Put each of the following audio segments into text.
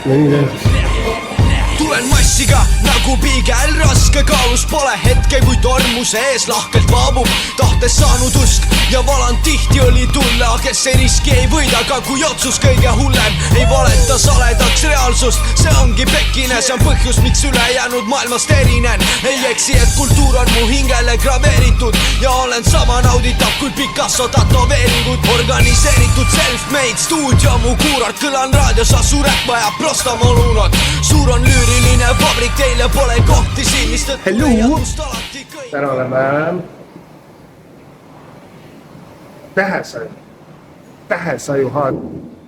no nii tehtud. Tulen massiga nagu piigel, raske kaalus pole hetke, kui tormuse ees lahkelt vaabub. Tahtes saanud usk ja valan tihti oli tulla, kes ei riski ei võida, aga kui otsus kõige hullem ei valeta saledaks reaalsust. See ongi pekkine, see on põhjus, miks ülejäänud maailmast erinen. Ei eksi, et kultuur on mu hingele graveeritud ja olen sama nauditav kui Picasso tatoveeringud. Organiseeritud self-made stuudio, mu kuurart, kõlan raadios, asu räppa ja prostamoluunad. Suur on lüüriline vabrik, teile pole kohti siin, mis tõttu leiadust alati kõik. Täna oleme Tähesaju haad,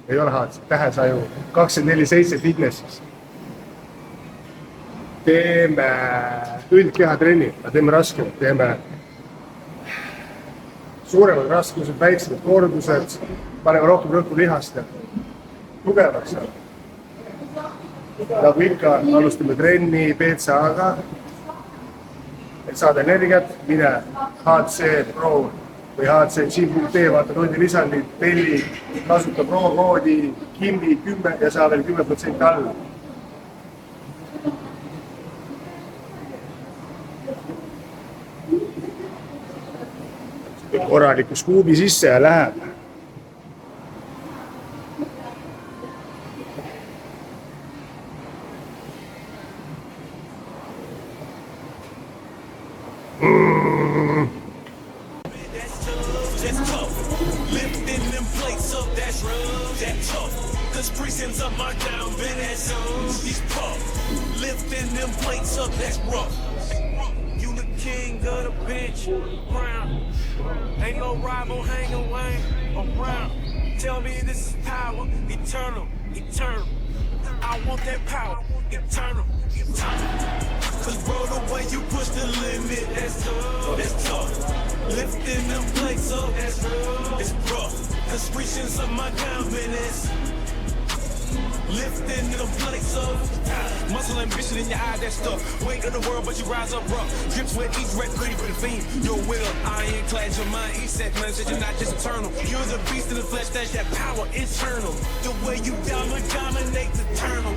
ei ole haad, Tähesaju 24/7 fitnessis. Teeme üldkehatrenni, teeme raskemat, teeme suuremad raskused, väiksemad kordused, paneme rohkem rõhku lihast ja tugevaks. Nagu ikka, alustame trenni BCA-ga, et saada energiat, mine HC Pro või HC Gym.ee, vaata tundi lisandid, telli, kasuta Pro koodi, Kimbi 10 ja saa veel 10% alla. Korraliku skuubi sisse ja läheb. Lifting them plates up, that's rough. You the king of the bench, crown. Ain't no rival hanging around. Tell me this is power, eternal, eternal. I want that power, eternal, eternal. Cause bro, the way you push the limit, that's tough. Lifting them plates up, that's rough. Cause reaching some of my confidence. Lifting the plates up. Muscle ambition in your eye, that stuff. Weight of the world, but you rise up rough. Drips with each rep, ready for the fiend. Your will, ironclad, your mind, each set, man, said you're not just eternal. You're the beast in the flesh, that's that power, internal. The way you dominate the eternal.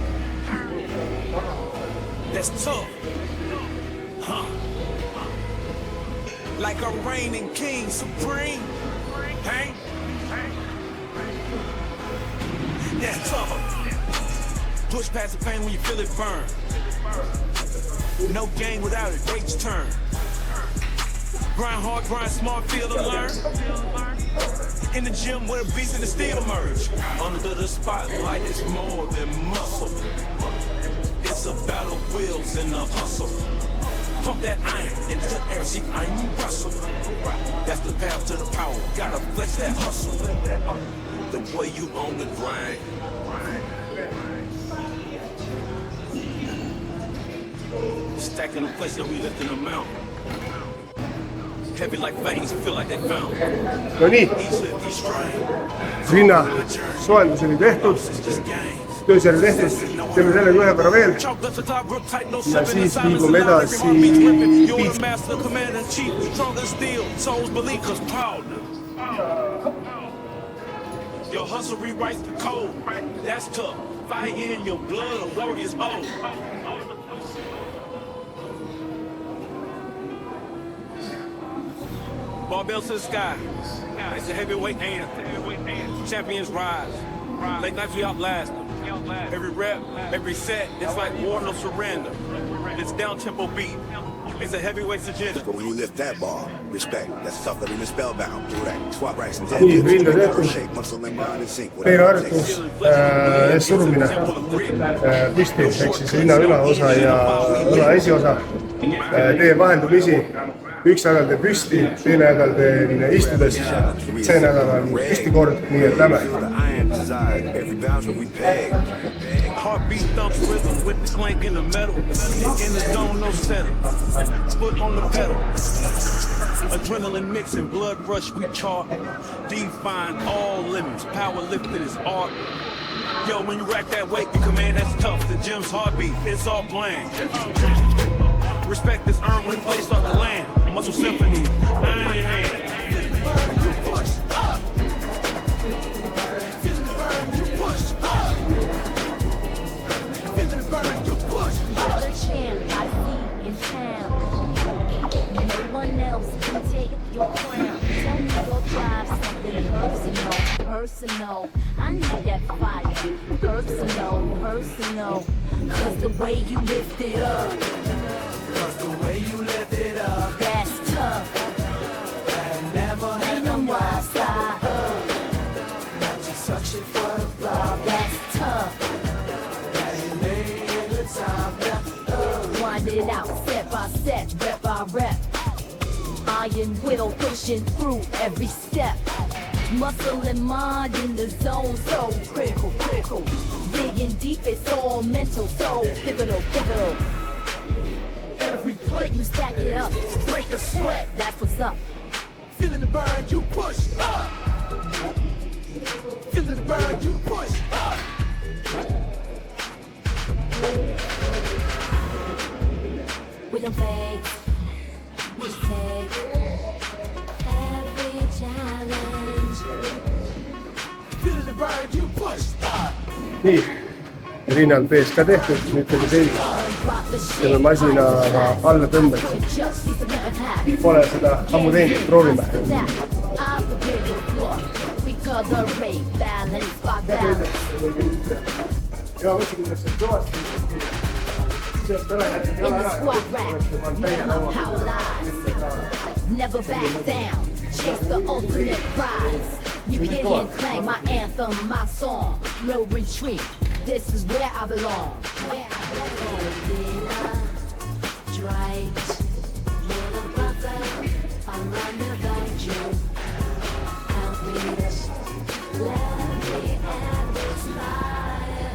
That's tough. Huh. Like a reigning king, supreme. Hey? That's tough. Push past the pain when you feel it burn. No game without it, rates turn. Grind hard, grind smart, feel to learn. In the gym where the beast and the steel emerge. Under the spotlight, it's more than muscle. It's a battle of wills and a hustle. Pump that iron into the air, see iron Russell. That's the path to the power, gotta flex that hustle. The way you on the grind. Stacking the place that we lifting them out. Heavy like veins, feel like they found. No nii, rinna soeldus oli tehtud, töösjärg tehtud, teeme selle ühe korra veel ja siis liigume edasi Your hustle rewrites the code. That's tough. Fire in your blood, a warrior's old. Barbell to the sky. It's a heavyweight anthem. Champions rise. Late nights we outlast them. Every rep, every set, it's like war, no surrender. It's down-tempo beat. It's a heavyweight agenda. But when you lift that bar, respect. That's tough living spellbound. Do that. Squat racks and dead. nii, rinda tehtud, teine harjutus, surumine, püsti, ehk siis rinna ülaosa ja õla esiosa, teen vaheldumisi. Üks nädal teen püsti, teine nädal teen istudes, see nädal on püstikord, nii et läme. Heartbeat thumps rhythm with the clank in the metal. In the zone, no settle. Foot on the pedal. Adrenaline mixing, blood rush, we chart. Define all limits. Power lifting is art. Yo, when you rack that weight, you command, that's tough. The gym's heartbeat, it's all bland. Respect is earned when placed off the land. Muscle symphony, iron in hand. way you lift it up. Cause the way you lift it up, That's tough. I never had Ain't no no wild side up. not just suction for the block. That's tough. Got you laying the time left up. Wind it out, step by step, rep by rep. Iron will pushing through every step. Muscle and mind in the zone, so critical, critical. Digging deep, it's all mental, so pivotal, pivotal. Every plate you stack it up, break a sweat, that's what's up. Feeling the burn, you push up. Feeling the burn, you push up. We don't fake, we take every challenge. Feeling the burn, you push up. nii, rinnal pees ka tehtud, nüüd tuli selge. Selle masinaga alla tõmbad. Pole seda ammu teinud, proovime. Ja võtsin kuidas see kõvasti. Sealt ära jätnud jala ära. Never back down, chase the ultimate prize. You can't claim my anthem, my song. No retreat, this is where I belong. Where I belong. Right, little brother, I'm running about you. Help me, let me have this fire.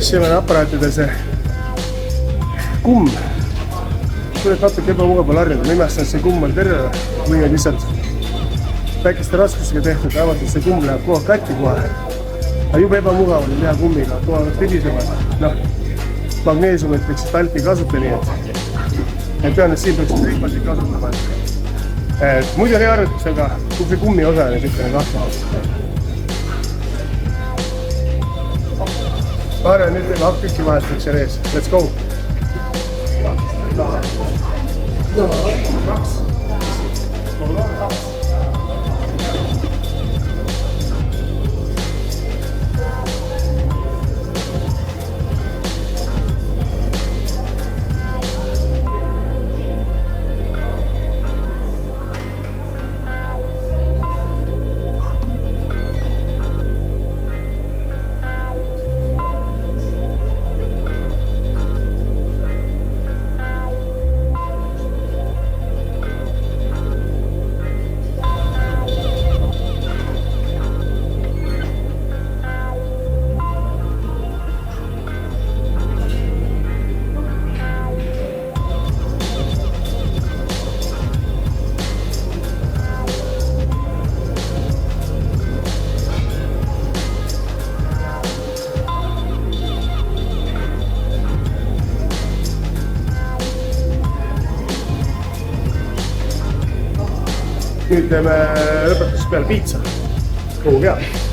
siin on aparaatide see kumm. Kuule natuke ebamugav on harjuda, ma imestan, et see kumm on terve või on lihtsalt väikeste raskustega tehtud, vähemalt see kumm läheb kogu katki kohe. Aga jube ebamugav on teha kummiga, kogu aeg tüdisevad. Noh, magneesiumit võiks talpi kasuta nii, et pean, et siin peaks rihmasid kasutama. Muidu on hea arvutus, aga kui see kummi osa on niisugune kahtlane. Ma arvan, nüüd teeme hakkiki vahetaks ja rees. Let's go! nüüd teeme lõpetuseks peale piitsa. Kuhu peab.